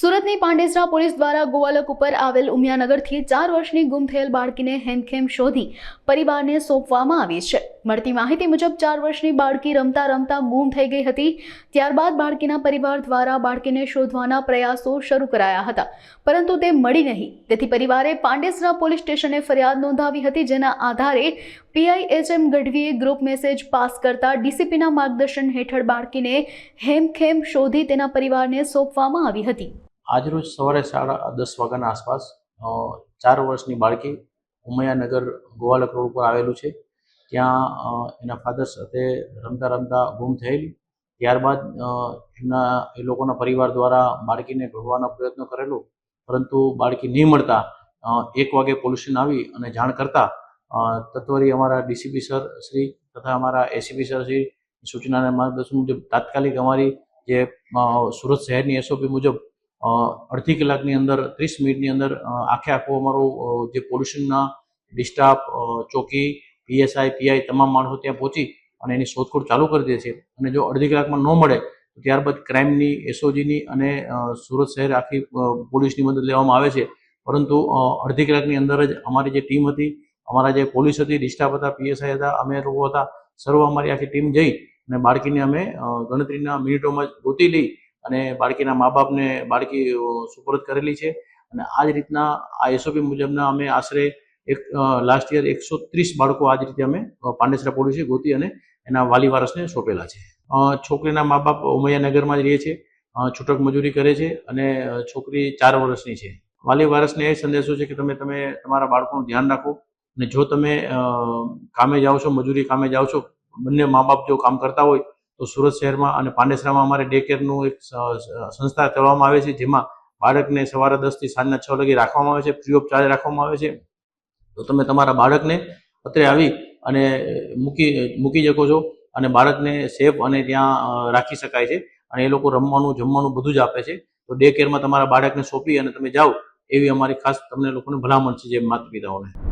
સુરતની પાંડેસરા પોલીસ દ્વારા ગોવાલક ઉપર આવેલ ઉમિયાનગરથી 4 વર્ષની ગુમ થયેલ બાળકીને હેમખેમ શોધી પરિવારને સોંપવામાં આવી છે। મળતી માહિતી મુજબ 4 વર્ષની બાળકી રમતા રમતા ગુમ થઈ ગઈ હતી। ત્યારબાદ બાળકીના પરિવાર દ્વારા બાળકીને શોધવાના પ્રયાસો શરૂ કરાયા હતા, પરંતુ તે મળી નહીં। તેથી પરિવારે પાંડેસરા પોલીસ સ્ટેશને ફરિયાદ નોંધાવી હતી, જેના આધારે PIHM ગઢવીએ ગ્રુપ મેસેજ પાસ કરતા ડીસીપીના માર્ગદર્શન હેઠળ બાળકીને હેમખેમ શોધી તેના પરિવારને સોંપવામાં આવી હતી। આજરોજ સવારે 10:30 વાગ્યાના આસપાસ 4 વર્ષની બાળકી ઉમૈયાનગર ગોવાલક રોડ ઉપર આવેલું છે, ત્યાં એના ફાધર સાથે રમતા રમતા ગુમ થયેલી। ત્યારબાદ એ લોકોના પરિવાર દ્વારા બાળકીને શોધવાનો પ્રયત્ન કરેલો, પરંતુ બાળકી નહીં મળતા 1 વાગે પોલીસ સ્ટેશન આવી અને જાણ કરતા તત્વરી અમારા ડીસીપી સર શ્રી તથા અમારા એસીપી સર શ્રી સૂચનાના માર્ગદર્શન મુજબ તાત્કાલિક અમારી જે સુરત શહેરની SOP મુજબ અડધી કલાકની અંદર 30 મિનિટની અંદર આખું અમારું જે પોલ્યુશનના ડિસ્ટાફ ચોકી PSI PI તમામ માણસો ત્યાં પહોંચી અને એની શોધખોળ ચાલુ કરી દે છે। અને જો અડધી કલાકમાં ન મળે તો ત્યારબાદ ક્રાઇમની SOGની અને સુરત શહેર આખી પોલીસની મદદ લેવામાં આવે છે। પરંતુ અડધી કલાકની અંદર જ અમારી જે ટીમ હતી, અમારા જે પોલીસ હતી, ડિસ્ટાફ હતા, PSI હતા, અમે લોકો હતા, સર્વ અમારી આખી ટીમ જઈ અને બાળકીને અમે ગણતરીના મિનિટોમાં જ ગોતી લઈ અને બાળકીના મા બાપને બાળકી સુપરત કરેલી છે। અને આ જ રીતના આ SOP મુજબના અમે આશરે લાસ્ટ યર 130 બાળકો આ જ રીતે અમે પાંડેસરા પોલીસે ગોતી અને એના વાલી વારસને સોંપેલા છે। છોકરીના મા બાપ ઉમૈયાનગરમાં જ રહે છે, છૂટક મજૂરી કરે છે અને છોકરી 4 વર્ષની છે। વાલી વારસને એ સંદેશો છે કે તમે તમારા બાળકોનું ધ્યાન રાખો અને જો તમે કામે જાઓ છો, મજૂરી કામે જાઓ છો, બંને મા બાપ જો કામ કરતા હોય તો સુરત શહેરમાં અને પાંડેસરામાં અમારે ડે કેરનું એક સંસ્થા ચલાવવામાં આવે છે, જેમાં બાળકને સવારે 10 થી સાંજના 6 વાગે રાખવામાં આવે છે, ફ્રી ઓફ ચાર્જ રાખવામાં આવે છે। તો તમે તમારા બાળકને અત્રે આવી અને મૂકી શકો છો અને બાળકને સેફ અને ત્યાં રાખી શકાય છે અને એ લોકો રમવાનું જમવાનું બધું જ આપે છે। તો ડે કેરમાં તમારા બાળકને સોંપી અને તમે જાઓ એવી અમારી ખાસ તમને લોકોને ભલામણ છે, જે માતા પિતાઓને।